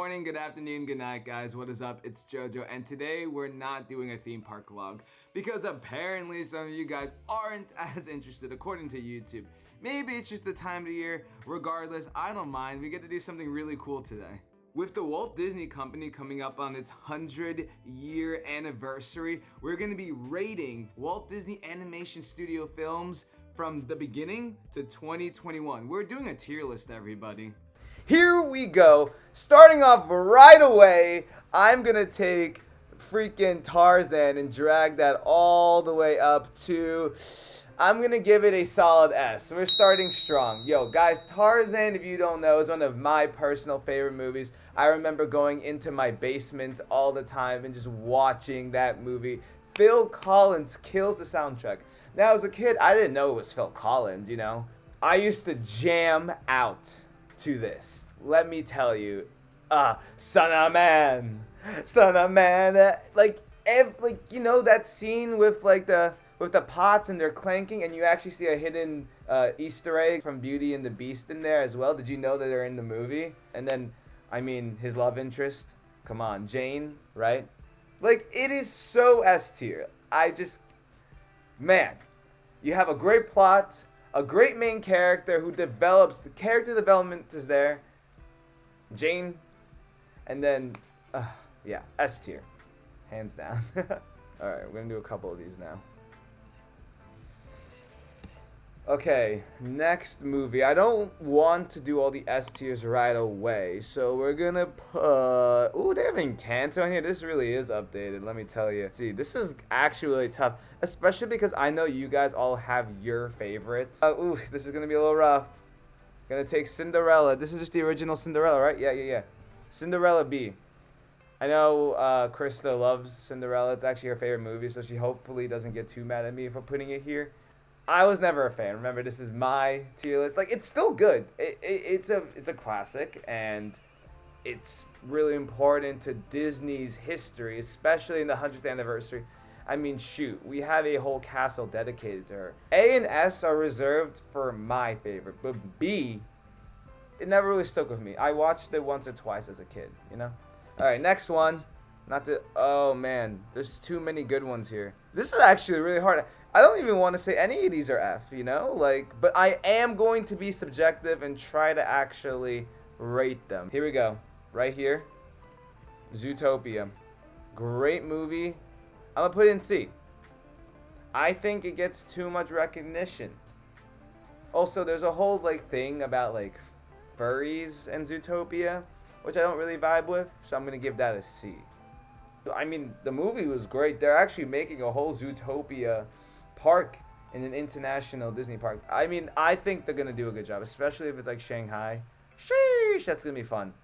morning, good afternoon, good night, guys. What is up? It's JoJo, and today we're not doing a theme park vlog because apparently some of you guys aren't as interested according to YouTube. Maybe it's just the time of the year. Regardless, I don't mind. We get to do something really cool today. With the Walt Disney Company coming up on its 100-year anniversary, we're going to be rating Walt Disney Animation Studio films from the beginning to 2021. We're doing a tier list, everybody. Here we go. Starting off right away, I'm gonna take freaking Tarzan and drag that all the way up to, I'm gonna give it a solid S. We're starting strong. Yo, guys, Tarzan, if you don't know, is one of my personal favorite movies. I remember going into my basement all the time and just watching that movie. Phil Collins kills the soundtrack. Now, as a kid, I didn't know it was Phil Collins, you know? I used to jam out to this. Let me tell you, son of man, like you know that scene with like the pots and they're clanking, and you actually see a hidden Easter egg from Beauty and the Beast in there as well. Did you know that they're in the movie? And then, I mean, his love interest, come on, Jane, right? Like, it is so S tier. Man, you have a great plot, a great main character who develops, the character development is there. Jane, and then, yeah, S tier, hands down. Alright, we're gonna do a couple of these now. Okay, next movie. I don't want to do all the S tiers right away, so we're gonna put, ooh, they have Encanto in here. This really is updated, let me tell you. See, this is actually really tough, especially because I know you guys all have your favorites. Ooh, this is gonna be a little rough. Gonna take Cinderella. This is just the original Cinderella, right? Yeah. Cinderella B. I know Krista loves Cinderella. It's actually her favorite movie, so she hopefully doesn't get too mad at me for putting it here. I was never a fan. Remember, this is my tier list. Like, it's still good. It's a classic, and it's really important to Disney's history, especially in the 100th anniversary. I mean, shoot, we have a whole castle dedicated to her. A and S are reserved for my favorite, but B, it never really stuck with me. I watched it once or twice as a kid, you know? All right, next one. Oh man, there's too many good ones here. This is actually really hard. I don't even want to say any of these are F, you know? Like, but I am going to be subjective and try to actually rate them. Here we go. Right here. Zootopia. Great movie. I'm gonna put it in C. I think it gets too much recognition. Also, there's a whole like thing about like furries and Zootopia, which I don't really vibe with, so I'm gonna give that a C. I mean, the movie was great. They're actually making a whole Zootopia park in an international Disney park. I mean, I think they're gonna do a good job, especially if it's like Shanghai. Sheesh, that's gonna be fun.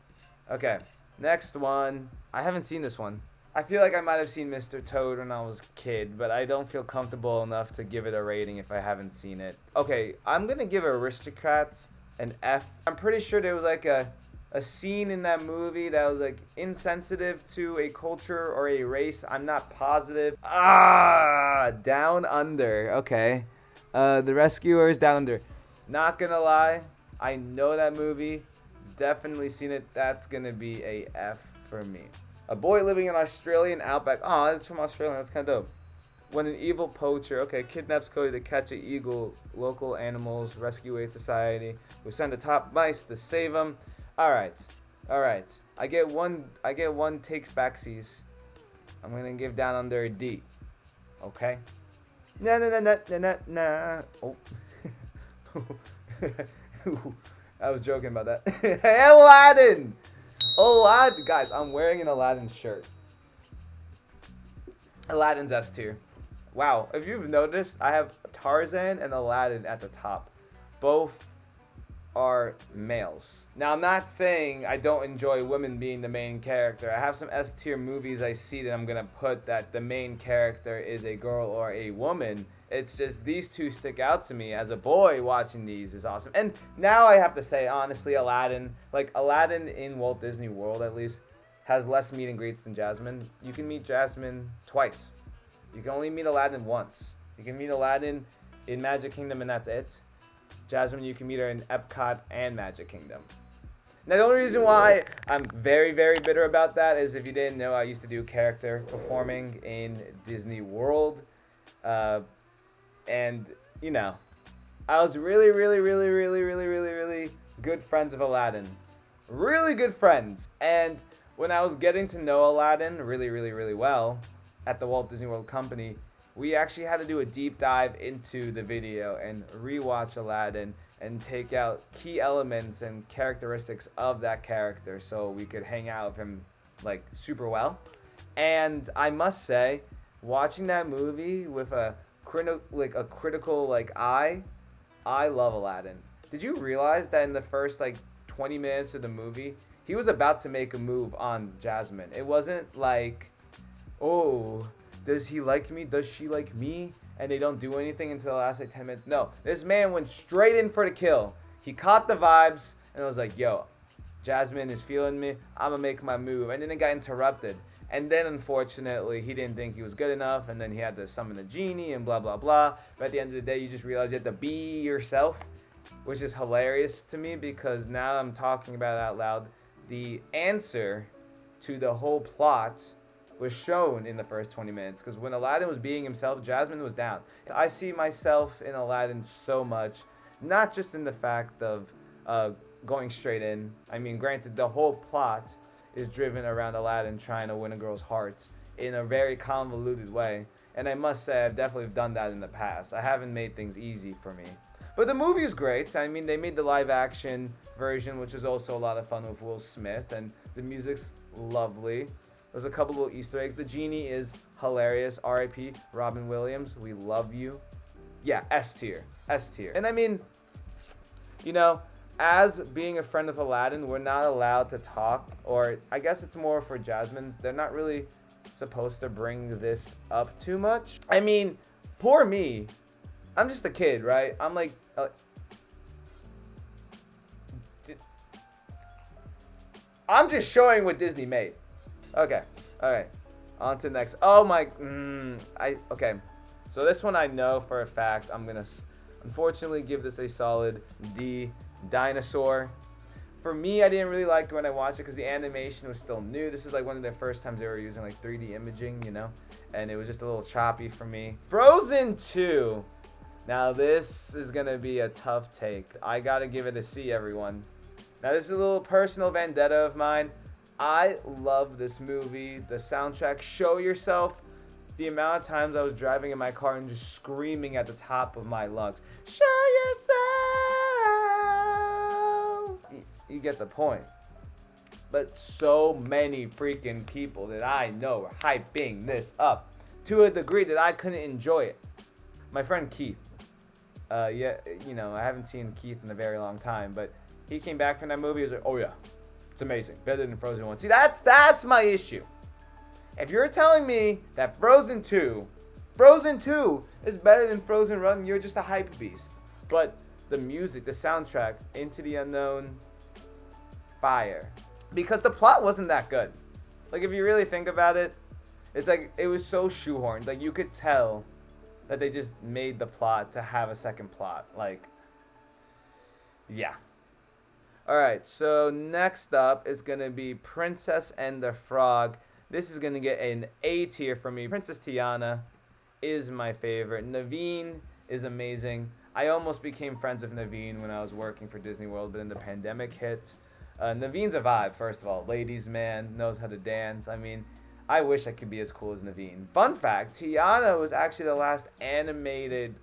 Okay, next one. I haven't seen this one. I feel like I might have seen Mr. Toad when I was a kid, but I don't feel comfortable enough to give it a rating if I haven't seen it. Okay, I'm gonna give Aristocrats an F. I'm pretty sure there was like a scene in that movie that was like insensitive to a culture or a race. I'm not positive. Down Under. Okay. The Rescuers, Down Under. Not gonna lie, I know that movie. Definitely seen it. That's gonna be a F for me. A boy living in Australian outback. Oh, it's from Australia. That's kind of dope. When an evil poacher, kidnaps Cody to catch an eagle, local animals rescue aid society who send the top mice to save him. All right. I get one takes backsies. I'm gonna give Down Under a D. Okay. Nah. Oh. I was joking about that. Hey, Aladdin, guys, I'm wearing an Aladdin shirt. Aladdin's S tier. Wow, if you've noticed, I have Tarzan and Aladdin at the top. Both are males. Now, I'm not saying I don't enjoy women being the main character. I have some S tier movies I see that I'm gonna put that the main character is a girl or a woman. It's just these two stick out to me. As a boy, watching these is awesome. And now I have to say, honestly, Aladdin in Walt Disney World at least, has less meet and greets than Jasmine. You can meet Jasmine twice. You can only meet Aladdin once. You can meet Aladdin in Magic Kingdom and that's it. Jasmine, you can meet her in Epcot and Magic Kingdom. Now, the only reason why I'm very, very bitter about that is if you didn't know, I used to do character performing in Disney World. Uh, and, you know, I was really, really, really, really, really, really, really good friends of Aladdin. Really good friends. And when I was getting to know Aladdin really, really, really well at the Walt Disney World Company, we actually had to do a deep dive into the video and rewatch Aladdin and take out key elements and characteristics of that character so we could hang out with him like super well. And I must say, watching that movie with a critical eye, I love Aladdin. Did you realize that in the first 20 minutes of the movie, he was about to make a move on Jasmine? It wasn't like, oh, does he like me? Does she like me? And they don't do anything until the last 10 minutes. No, this man went straight in for the kill. He caught the vibes and was like, yo, Jasmine is feeling me. I'm going to make my move. And then it got interrupted. And then, unfortunately, he didn't think he was good enough. And then he had to summon the genie and blah, blah, blah. But at the end of the day, you just realize you have to be yourself, which is hilarious to me because now I'm talking about it out loud. The answer to the whole plot was shown in the first 20 minutes because when Aladdin was being himself, Jasmine was down. I see myself in Aladdin so much, not just in the fact of going straight in. I mean, granted, the whole plot is driven around Aladdin trying to win a girl's heart in a very convoluted way. And I must say, I've definitely done that in the past. I haven't made things easy for me. But the movie is great. I mean, they made the live action version, which is also a lot of fun with Will Smith, and the music's lovely. There's a couple little Easter eggs. The genie is hilarious. R.I.P. Robin Williams. We love you. Yeah, S tier. S tier. And I mean, you know, as being a friend of Aladdin, we're not allowed to talk, or I guess it's more for Jasmine's. They're not really supposed to bring this up too much. I mean, poor me. I'm just a kid, right? I'm like, I'm just showing what Disney made. Okay, all right. On to the next. Oh my, okay. So this one I know for a fact. I'm gonna unfortunately give this a solid D. Dinosaur. For me, I didn't really like it when I watched it because the animation was still new. This is like one of the first times they were using 3D imaging, you know, and it was just a little choppy for me. Frozen 2. Now this is gonna be a tough take. I gotta give it a C, everyone. Now this is a little personal vendetta of mine. I love this movie, the soundtrack, Show Yourself. The amount of times I was driving in my car and just screaming at the top of my lungs, show yourself! You get the point. But so many freaking people that I know are hyping this up to a degree that I couldn't enjoy it. My friend Keith, yeah, you know, I haven't seen Keith in a very long time, but he came back from that movie. He was like, oh yeah, it's amazing, better than Frozen 1. See, that's my issue. If you're telling me that Frozen 2 is better than Frozen 1, you're just a hype beast. But the music, the soundtrack, Into the Unknown, fire. Because the plot wasn't that good. Like, if you really think about it, it's like, it was so shoehorned. Like, you could tell that they just made the plot to have a second plot. Like, yeah. Alright, so next up is going to be Princess and the Frog. This is going to get an A tier for me. Princess Tiana is my favorite. Naveen is amazing. I almost became friends with Naveen when I was working for Disney World, but then the pandemic hit. Naveen's a vibe, first of all. Ladies' man, knows how to dance. I mean, I wish I could be as cool as Naveen. Fun fact, Tiana was actually the last animated,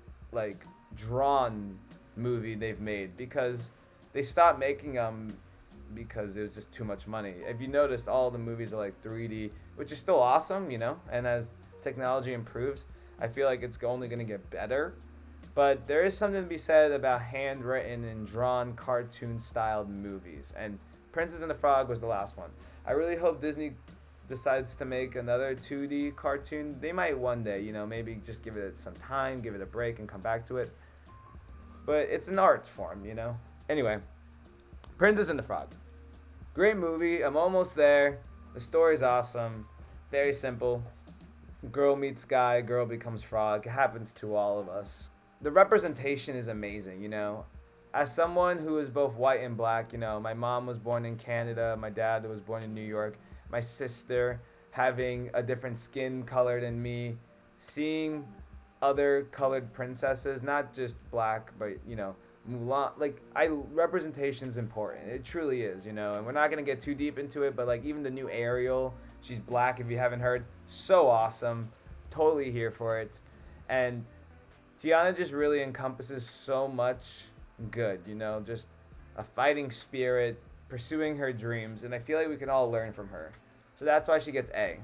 drawn movie they've made because they stopped making them because it was just too much money. If you notice, all the movies are 3D, which is still awesome, you know, and as technology improves, I feel like it's only going to get better. But there is something to be said about handwritten and drawn cartoon-styled movies, and Princess and the Frog was the last one. I really hope Disney decides to make another 2D cartoon. They might one day, you know, maybe just give it some time, give it a break, and come back to it. But it's an art form, you know? Anyway, Princess and the Frog. Great movie. I'm almost there. The story's awesome. Very simple. Girl meets guy, girl becomes frog. It happens to all of us. The representation is amazing, you know? as someone who is both white and black, you know, my mom was born in Canada, my dad was born in New York, my sister having a different skin color than me, seeing other colored princesses, not just black, but, you know, Mulan, like, representation is important. It truly is, you know, and we're not going to get too deep into it, but, like, even the new Ariel, she's black, if you haven't heard, so awesome, totally here for it, and Tiana just really encompasses so much good, you know, just a fighting spirit, pursuing her dreams, and I feel like we can all learn from her. So that's why she gets A.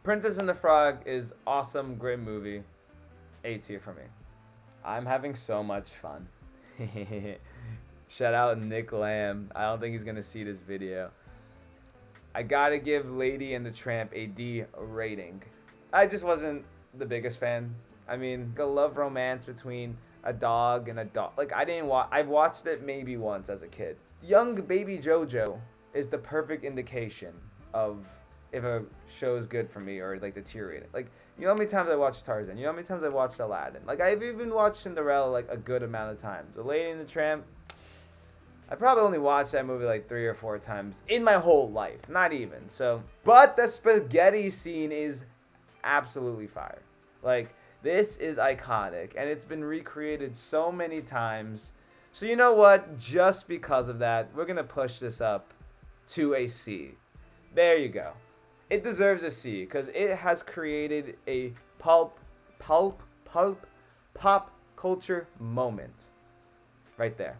Princess and the Frog is awesome, great movie. A tier for me. I'm having so much fun. Shout out Nick Lamb. I don't think he's gonna see this video. I gotta give Lady and the Tramp a D rating. I just wasn't the biggest fan. I mean, a love romance between a dog and a dog. Like, I've watched it maybe once as a kid. Young baby JoJo is the perfect indication of if a show is good for me or, like, deteriorating. Like, you know how many times I watched Tarzan? You know how many times I watched Aladdin? Like, I've even watched Cinderella, like, a good amount of times. The Lady and the Tramp, I probably only watched that movie, like, 3 or 4 times in my whole life. Not even. So, but the spaghetti scene is absolutely fire. Like, this is iconic, and it's been recreated so many times. So you know what? Just because of that, we're going to push this up to a C. There you go. It deserves a C because it has created a pop culture moment. Right there.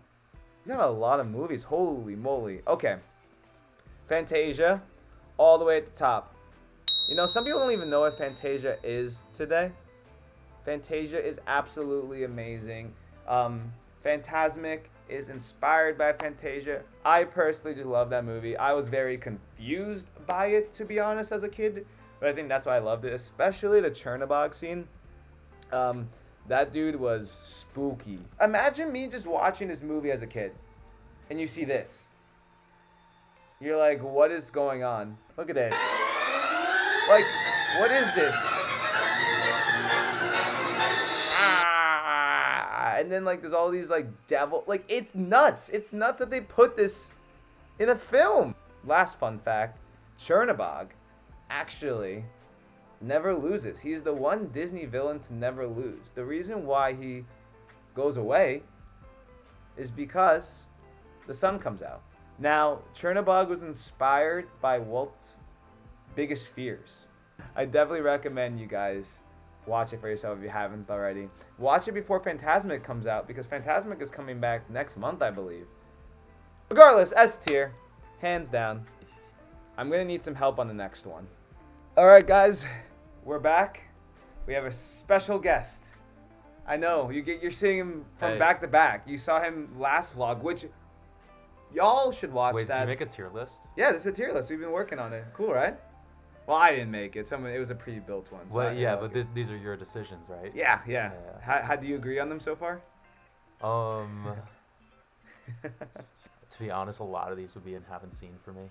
You got a lot of movies. Holy moly. Okay. Fantasia, all the way at the top. You know, some people don't even know what Fantasia is today. Fantasia is absolutely amazing. Fantasmic is inspired by Fantasia. I personally just love that movie. I was very confused by it, to be honest, as a kid. But I think that's why I loved it, especially the Chernobog scene. That dude was spooky. Imagine me just watching this movie as a kid, and you see this. You're like, what is going on? Look at this. Like, what is this? And then, like, there's all these, like, devil... Like, it's nuts. It's nuts that they put this in a film. Last fun fact, Chernobog actually never loses. He's the one Disney villain to never lose. The reason why he goes away is because the sun comes out. Now, Chernobog was inspired by Walt's biggest fears. I definitely recommend you guys watch it for yourself if you haven't already. Watch it before Fantasmic comes out, because Fantasmic is coming back next month, I believe. Regardless, S tier, hands down. I'm gonna need some help on the next one. Alright guys, we're back. We have a special guest. I know, you're seeing him from back to back. You saw him last vlog, which y'all should watch. Wait, that. Did you make a tier list? Yeah, this is a tier list. We've been working on it. Cool, right? Well, I didn't make it. It was a pre-built one. So well, yeah, but these are your decisions, right? Yeah. How do you agree on them so far? To be honest, a lot of these would be in haven't seen for me.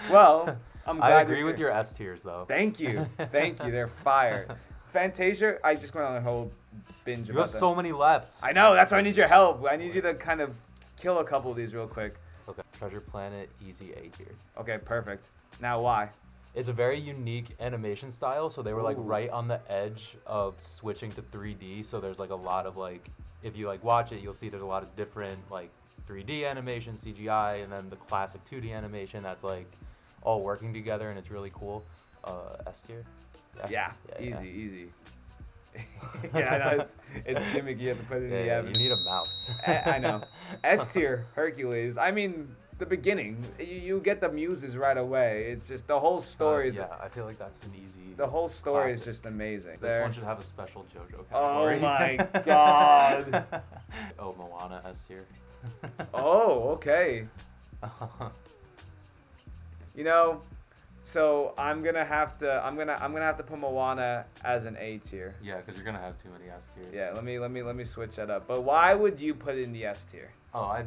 Well, I'm glad I agree with your S tiers, though. Thank you. They're fire. Fantasia, I just went on a whole binge about You have so many left. I know, that's why I need your help. I need you to kind of kill a couple of these real quick. Okay, Treasure Planet, easy A tier. Okay, perfect. Now, why? It's a very unique animation style, so they were like right on the edge of switching to 3D. So there's like a lot of like, if you like watch it, you'll see there's a lot of different like 3D animation, CGI, and then the classic 2D animation that's like all working together, and it's really cool. S tier. Yeah, easy. Yeah, I know, it's gimmicky. You have to put it in the you need a mouse. I know. S tier, Hercules. I mean, the beginning, you get the muses right away. It's just the whole story is. Yeah, I feel like that's an easy. The whole story classic. is just amazing. This one should have a special JoJo Oh category. my god. Oh, Moana S tier. Oh, okay. You know, so I'm gonna have to put Moana as an A tier. Yeah, because you're gonna have too many S tiers. Yeah, let me switch that up. But why would you put it in the S tier? Oh,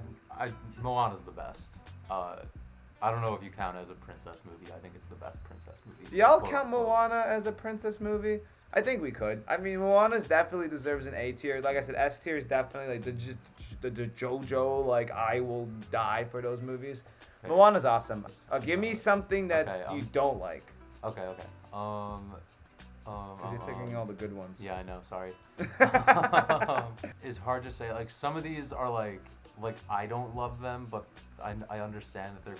Moana's the best. I don't know if you count it as a princess movie. I think it's the best princess movie. Do y'all quote count unquote. Moana as a princess movie? I think we could. I mean, Moana's definitely deserves an A tier. Like I said, S tier is definitely like the JoJo. Like I will die for those movies. Okay. Moana's awesome. Give me something that Okay, you don't like. Okay. Because you're taking all the good ones. Yeah, I know. Sorry. It's hard to say. Like some of these are like I don't love them, but I understand that they're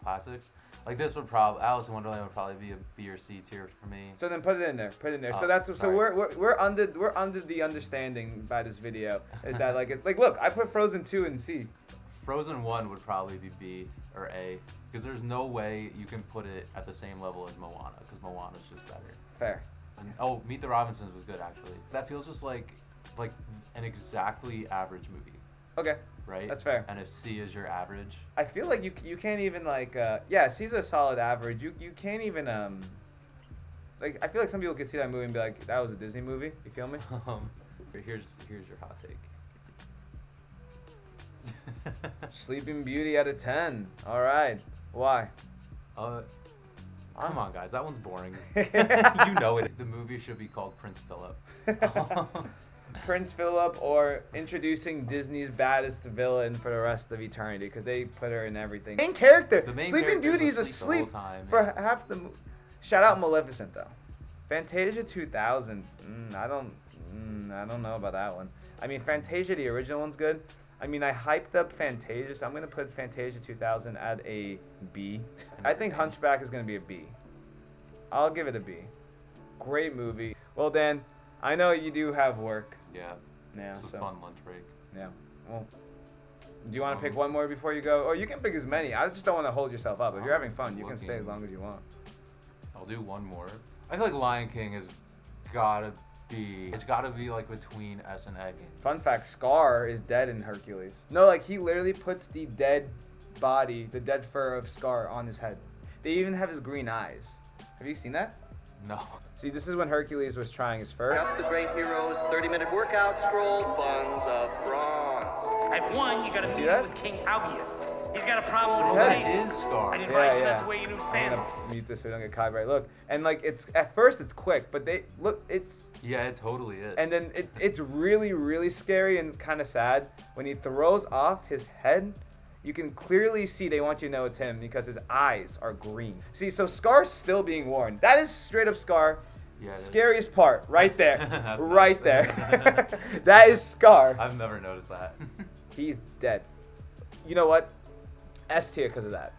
classics. Like this would probably Alice in Wonderland would probably be a B or C tier for me. So then put it in there. Put it in there. So Oh, that's so sorry. we're under the understanding by this video is that like look, I put Frozen 2 in C. Frozen 1 would probably be B or A because there's no way you can put it at the same level as Moana because Moana's just better. Fair. And, oh, Meet the Robinsons was good actually. That feels just like an exactly average movie, Okay. right? That's fair. And if C is your average, I feel like you can't even like yeah, C's a solid average. You can't even like I feel like some people could see that movie and be like that was a Disney movie. You feel me? here's your hot take. Sleeping Beauty out of 10. All right. Why? Come on, guys, that one's boring. You know it. The movie should be called Prince Philip. Prince Philip or introducing Disney's baddest villain for the rest of eternity because they put her in everything. Main character. The main Sleeping character's Beauty is asleep asleep the whole time, for yeah. half the. Shout out Maleficent though. Fantasia 2000. I don't know about that one. I mean Fantasia the original one's good. I mean I hyped up Fantasia, so I'm gonna put Fantasia 2000 at a B. I think Hunchback is gonna be a B. I'll give it a B. Great movie. Well Dan, I know you do have work. Yeah. Yeah, It's a so fun lunch break. yeah. Well, do you want to pick one more before you go? Or you can pick as many. I just don't want to hold yourself up. If you're having fun, you can stay as long as you want. I'll do one more. I feel like Lion King has gotta be. It's gotta be like between S and A. Fun fact: Scar is dead in Hercules. No, like he literally puts the dead body, the dead fur of Scar on his head. They even have his green eyes. Have you seen that? No. See, this is when Hercules was trying his fur. Up the great hero's 30-minute workout scroll, buns of bronze. At one, you gotta See meet that? with King Augeas. He's got a problem with Yeah. Satan. That is Scar. I didn't Yeah, rise yeah. up the way you knew I'm Santa. gonna mute this so we don't get copyright. Look, and like it's at first it's quick, but they look it's. Yeah, it totally is. And then it's really, really scary and kind of sad. When he throws off his head, you can clearly see they want you to know it's him because his eyes are green. See, so Scar's still being worn. That is straight up Scar. Yeah, it is. Scariest part, right there. That's Right nice. there. That is Scar. I've never noticed that. He's dead. You know what? S tier because of that.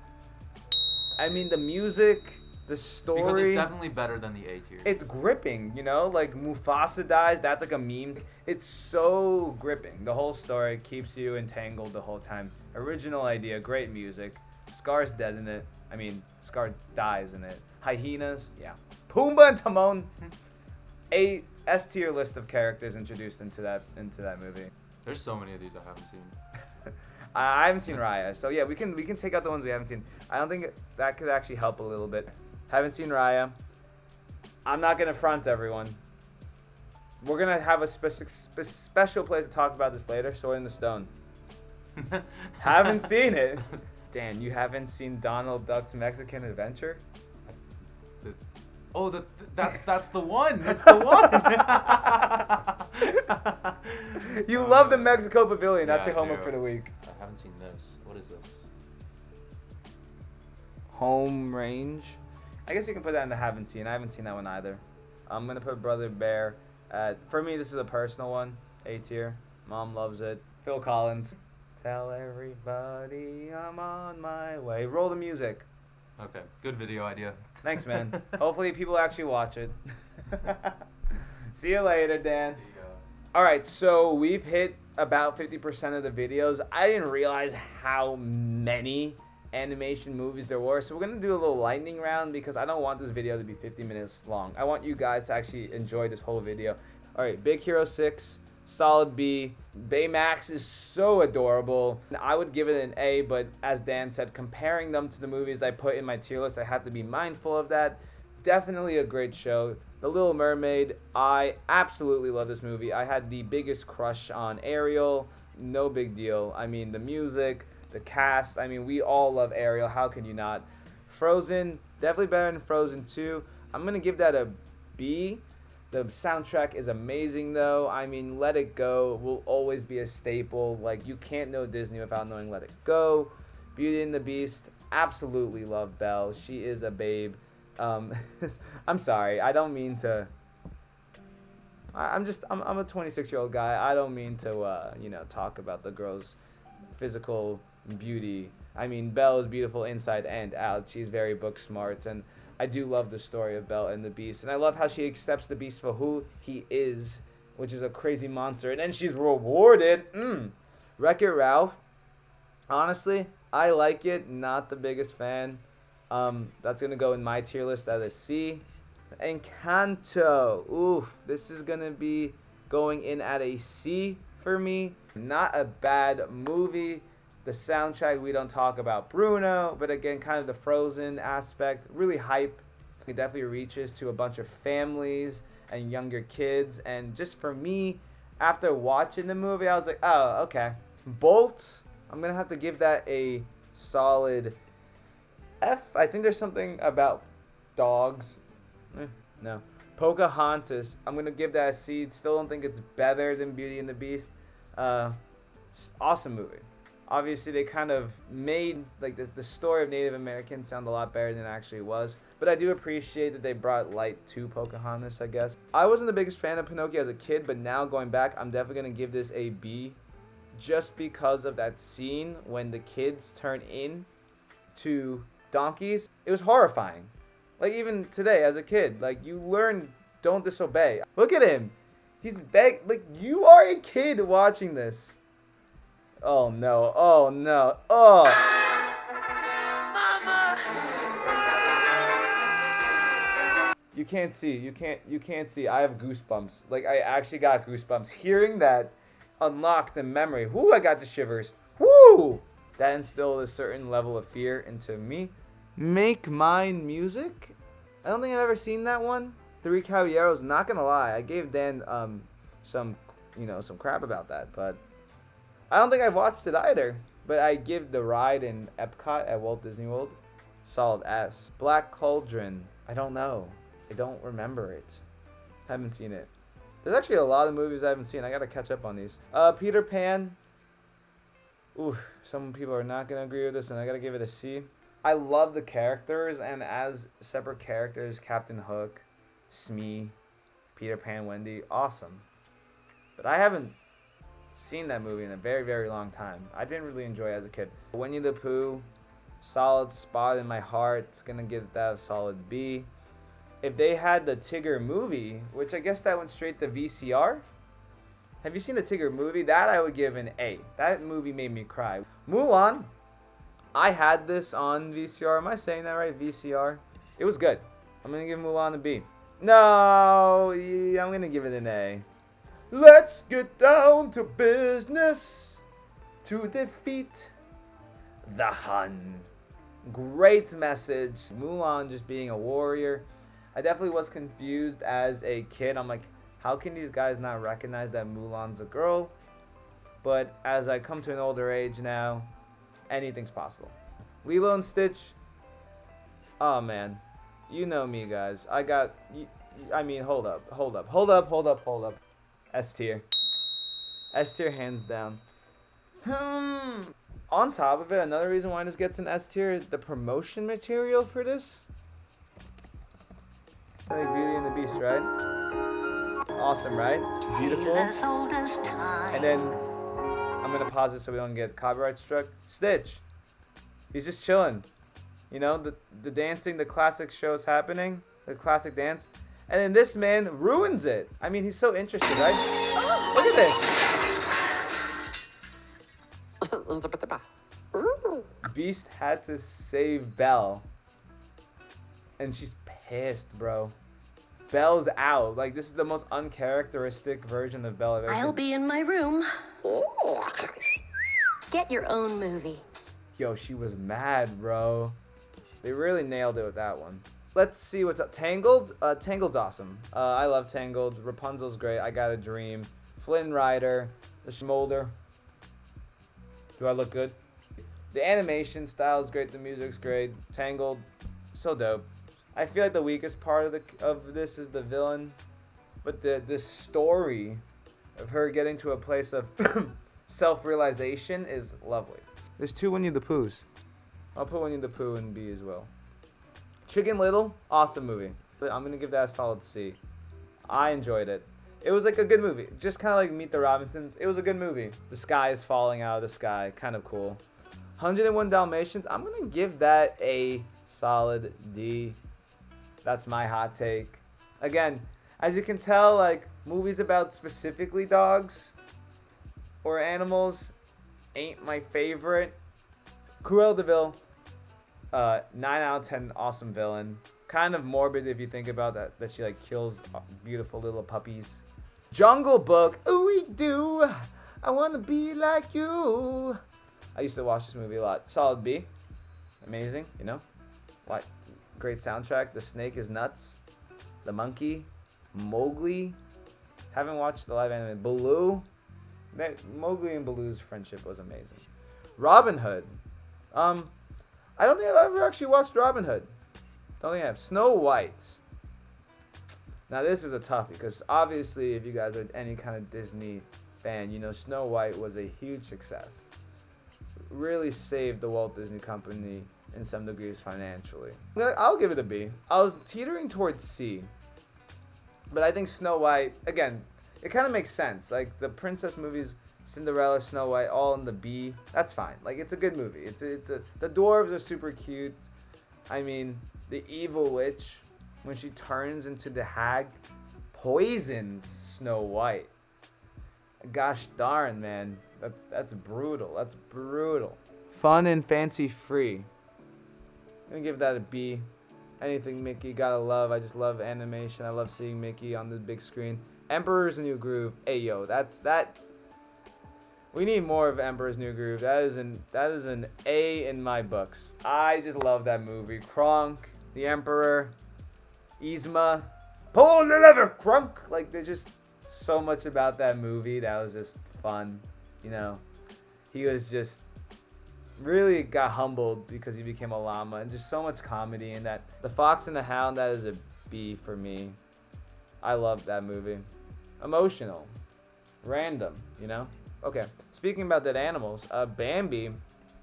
I mean, the music, the story. Because it's definitely better than the A tier. It's gripping, you know, like Mufasa dies, that's like a meme. It's so gripping. The whole story keeps you entangled the whole time. Original idea, great music. Scar's dead in it. I mean, Scar dies in it. Hyenas, yeah. Pumbaa and Timon. A S tier list of characters introduced into that movie. There's so many of these I haven't seen. I haven't seen Raya, so yeah, we can take out the ones we haven't seen. I don't think that could actually help a little bit. Haven't seen Raya. I'm not gonna front everyone. We're gonna have a special place to talk about this later. Sword in the Stone. Haven't seen it. Dan, you haven't seen Donald Duck's Mexican Adventure? Oh, that's the one. That's the one. You love the Mexico Pavilion. That's Yeah, your I homework do. for the week. I haven't seen this. What is this? Home Range. I guess you can put that in the haven't seen. I haven't seen that one either. I'm gonna put Brother Bear at. For me, this is a personal one. A tier. Mom loves it. Phil Collins. Tell everybody I'm on my way. Roll the music. Okay, good video idea. Thanks, man. Hopefully people actually watch it. See you later, Dan. All right, so we've hit about 50% of the videos. I didn't realize how many animation movies there were, so we're gonna do a little lightning round because I don't want this video to be 50 minutes long. I want you guys to actually enjoy this whole video. All right, Big Hero 6, solid B. Baymax is so adorable. I would give it an A, but as Dan said, comparing them to the movies I put in my tier list, I have to be mindful of that. Definitely a great show. The Little Mermaid, I absolutely love this movie. I had the biggest crush on Ariel. No big deal. I mean, the music, The cast, I mean, we all love Ariel. How can you not? Frozen, definitely better than Frozen 2. I'm going to give that a B. The soundtrack is amazing, though. I mean, Let It Go will always be a staple. Like, you can't know Disney without knowing Let It Go. Beauty and the Beast, absolutely love Belle. She is a babe. I'm sorry. I don't mean to... I'm a 26-year-old guy. I don't mean to, talk about the girl's physical beauty. I mean, Belle is beautiful inside and out. She's very book smart, and I do love the story of Belle and the Beast, and I love how she accepts the Beast for who he is, which is a crazy monster, and then she's rewarded. Wreck-It Ralph, honestly, I like it. Not the biggest fan. That's gonna go in my tier list at a C. Encanto, oof, this is gonna be going in at a C for me. Not a bad movie. The soundtrack, we don't talk about Bruno, but again, kind of the Frozen aspect, really hype. It definitely reaches to a bunch of families and younger kids. And just for me, after watching the movie, I was like, oh, okay. Bolt, I'm going to have to give that a solid F. I think there's something about dogs. No. Pocahontas, I'm going to give that a C. Still don't think it's better than Beauty and the Beast. Awesome movie. Obviously, they kind of made like the story of Native Americans sound a lot better than it actually was. But I do appreciate that they brought light to Pocahontas, I guess. I wasn't the biggest fan of Pinocchio as a kid, but now going back, I'm definitely going to give this a B. Just because of that scene when the kids turn in to donkeys. It was horrifying. Like, even today, as a kid, like, you learn, don't disobey. Look at him. He's like, you are a kid watching this. Oh no, oh no, oh. Mama. You can't see, you can't see. I have goosebumps. Like, I actually got goosebumps. Hearing that unlocked in memory. Whoo, I got the shivers. Whoo! That instilled a certain level of fear into me. Make Mine Music? I don't think I've ever seen that one. Three Caballeros, not gonna lie. I gave Dan some crap about that, but I don't think I've watched it either, but I give the ride in Epcot at Walt Disney World solid S. Black Cauldron, I don't know. I don't remember it. Haven't seen it. There's actually a lot of movies I haven't seen. I gotta catch up on these. Peter Pan. Ooh, some people are not gonna agree with this, and I gotta give it a C. I love the characters, and as separate characters, Captain Hook, Smee, Peter Pan, Wendy, awesome. But I haven't seen that movie in a very, very long time. I didn't really enjoy it as a kid. Winnie the Pooh, solid spot in my heart. It's gonna give that a solid B. If they had the Tigger movie, which I guess that went straight to VCR. Have you seen the Tigger movie? That I would give an A. That movie made me cry. Mulan, I had this on VCR. Am I saying that right? VCR. It was good. I'm gonna give Mulan a B. No, I'm gonna give it an A. Let's get down to business to defeat the Hun. Great message. Mulan just being a warrior. I definitely was confused as a kid. I'm like, how can these guys not recognize that Mulan's a girl? But as I come to an older age now, anything's possible. Lilo and Stitch. Oh man, you know me, guys. Hold up. S tier. S tier hands down. On top of it, another reason why this gets an S tier, the promotion material for this. Like Beauty and the Beast, right? Awesome, right? Beautiful. And then I'm gonna pause it so we don't get copyright struck. Stitch. He's just chilling. You know, the dancing, the classic show's happening, the classic dance. And then this man ruins it. I mean, he's so interested, right? Look at this. Beast had to save Belle. And she's pissed, bro. Belle's out. Like, this is the most uncharacteristic version of Belle I've ever seen. I'll be in my room. Get your own movie. Yo, she was mad, bro. They really nailed it with that one. Let's see what's up. Tangled? Tangled's awesome. I love Tangled. Rapunzel's great. I Got a Dream. Flynn Rider. The Smolder. Do I look good? The animation style is great. The music's great. Tangled, so dope. I feel like the weakest part of this is the villain, but the story of her getting to a place of self-realization is lovely. There's 2 Winnie the Poohs. I'll put Winnie the Pooh in B as well. Chicken Little, awesome movie. But I'm gonna give that a solid C. I enjoyed it. It was like a good movie. Just kind of like Meet the Robinsons. It was a good movie. The sky is falling out of the sky. Kind of cool. 101 Dalmatians. I'm gonna give that a solid D. That's my hot take. Again, as you can tell, like movies about specifically dogs or animals ain't my favorite. Cruella de Vil, 9 out of 10, awesome villain. Kind of morbid if you think about that she like kills beautiful little puppies. Jungle Book, ooh we do, I wanna be like you. I used to watch this movie a lot. Solid B, amazing, you know. Like, great soundtrack. The snake is nuts. The monkey, Mowgli. Haven't watched the live anime. Baloo. Mowgli and Baloo's friendship was amazing. Robin Hood. I don't think I've ever actually watched Robin Hood. Don't think I have. Snow White. Now this is a toughie because obviously if you guys are any kind of Disney fan, you know Snow White was a huge success. Really saved the Walt Disney Company in some degrees financially. I'll give it a B. I was teetering towards C. But I think Snow White, again, it kind of makes sense. Like the princess movies, Cinderella, Snow White, all in the B. That's fine. Like it's a good movie. The dwarves are super cute. I mean, the evil witch, when she turns into the hag, poisons Snow White. Gosh darn, man. That's brutal. That's brutal. Fun and fancy free. I'm gonna give that a B. Anything Mickey, gotta love. I just love animation. I love seeing Mickey on the big screen. Emperor's New Groove. Hey yo, that. We need more of Emperor's New Groove. That is an A in my books. I just love that movie. Kronk, the Emperor, Yzma, pull the lever, Kronk. Like there's just so much about that movie that was just fun. You know, he was just really got humbled because he became a llama, and just so much comedy in that. The Fox and the Hound, that is a B for me. I love that movie. Emotional, random, you know. Okay, speaking about dead animals, Bambi,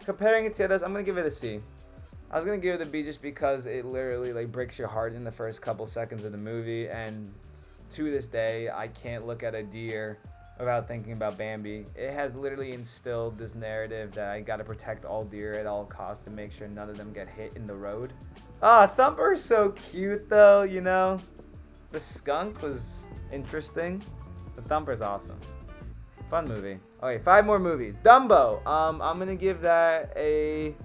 comparing it to others, I'm gonna give it a C. I was gonna give it a B just because it literally like breaks your heart in the first couple seconds of the movie, and to this day I can't look at a deer without thinking about Bambi. It has literally instilled this narrative that I gotta protect all deer at all costs to make sure none of them get hit in the road. Thumper's so cute though, you know. The skunk was interesting. The Thumper's awesome. Fun movie. Okay, 5 more movies. Dumbo. I'm gonna give that a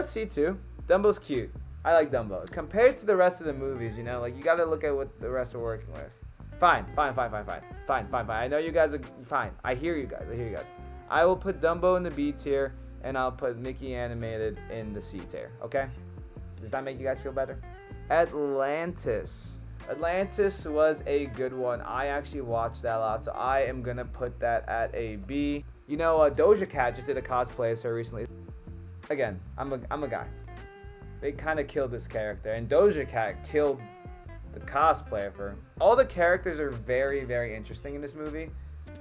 C too. Dumbo's cute. I like Dumbo. Compared to the rest of the movies, you know, like you gotta look at what the rest are working with. Fine. I know you guys are fine. I hear you guys. I will put Dumbo in the B tier, and I'll put Mickey Animated in the C tier. Okay? Does that make you guys feel better? Atlantis. Atlantis was a good one. I actually watched that a lot, so I am gonna put that at a B. You know, Doja Cat just did a cosplay as her recently. Again, I'm a guy. They kind of killed this character, and Doja Cat killed the cosplay of her. All the characters are very, very interesting in this movie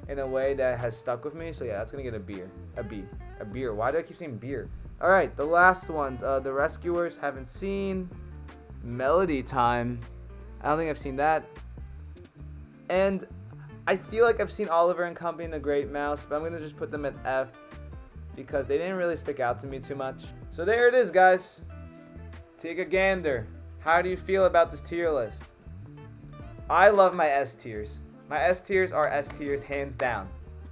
in a way that has stuck with me. So yeah, that's gonna get a beer. A beer. Why do I keep saying beer? All right, the last ones. The Rescuers, haven't seen. Melody Time, I don't think I've seen that. And I feel like I've seen Oliver and Company and the Great Mouse, but I'm gonna just put them at F because they didn't really stick out to me too much. So there it is, guys. Take a gander. How do you feel about this tier list? I love my S tiers. My S tiers are S tiers, hands down.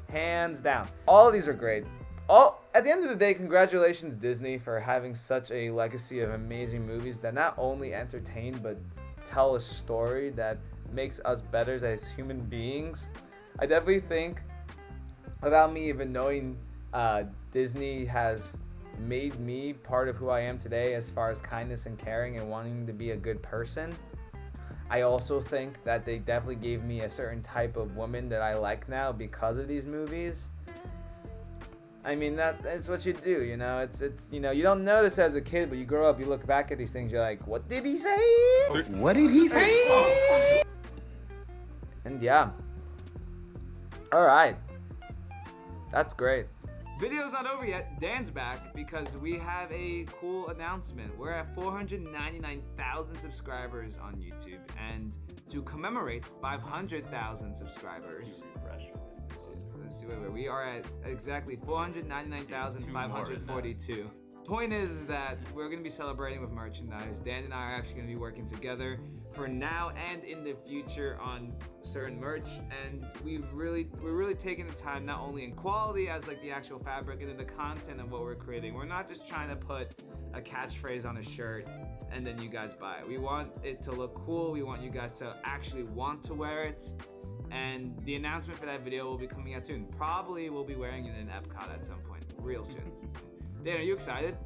Hands down. All of these are great. At the end of the day, congratulations Disney for having such a legacy of amazing movies that not only entertain but tell a story that makes us better as human beings. I definitely think, without me even knowing, Disney has made me part of who I am today as far as kindness and caring and wanting to be a good person. I also think that they definitely gave me a certain type of woman that I like now because of these movies. I mean, that's what you do, you know. It's you know, you don't notice as a kid, but you grow up, you look back at these things, you're like, what did he say? What did he say? And yeah. All right. That's great. Video's not over yet. Dan's back because we have a cool announcement. We're at 499,000 subscribers on YouTube, and to commemorate 500,000 subscribers. Let's see, wait. We are at exactly 499,542. Point is that we're going to be celebrating with merchandise. Dan and I are actually going to be working together for now and in the future on certain merch, and we're really taking the time, not only in quality as like the actual fabric and in the content of what we're creating. We're not just trying to put a catchphrase on a shirt and then you guys buy it. We want it to look cool. We want you guys to actually want to wear it. And the announcement for that video will be coming out soon. Probably we'll be wearing it in Epcot at some point, real soon. Dan, are you excited?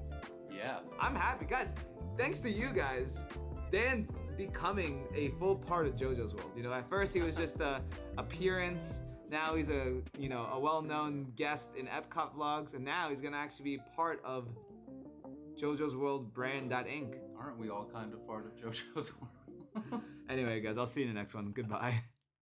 Yeah. I'm happy, guys. Thanks to you guys, Dan's becoming a full part of JoJo's World. You know, at first he was just a appearance. Now he's a well-known guest in Epcot vlogs, and now he's gonna actually be part of JoJo's World brand.inc. Aren't we all kind of part of JoJo's World? Anyway, guys, I'll see you in the next one. Goodbye.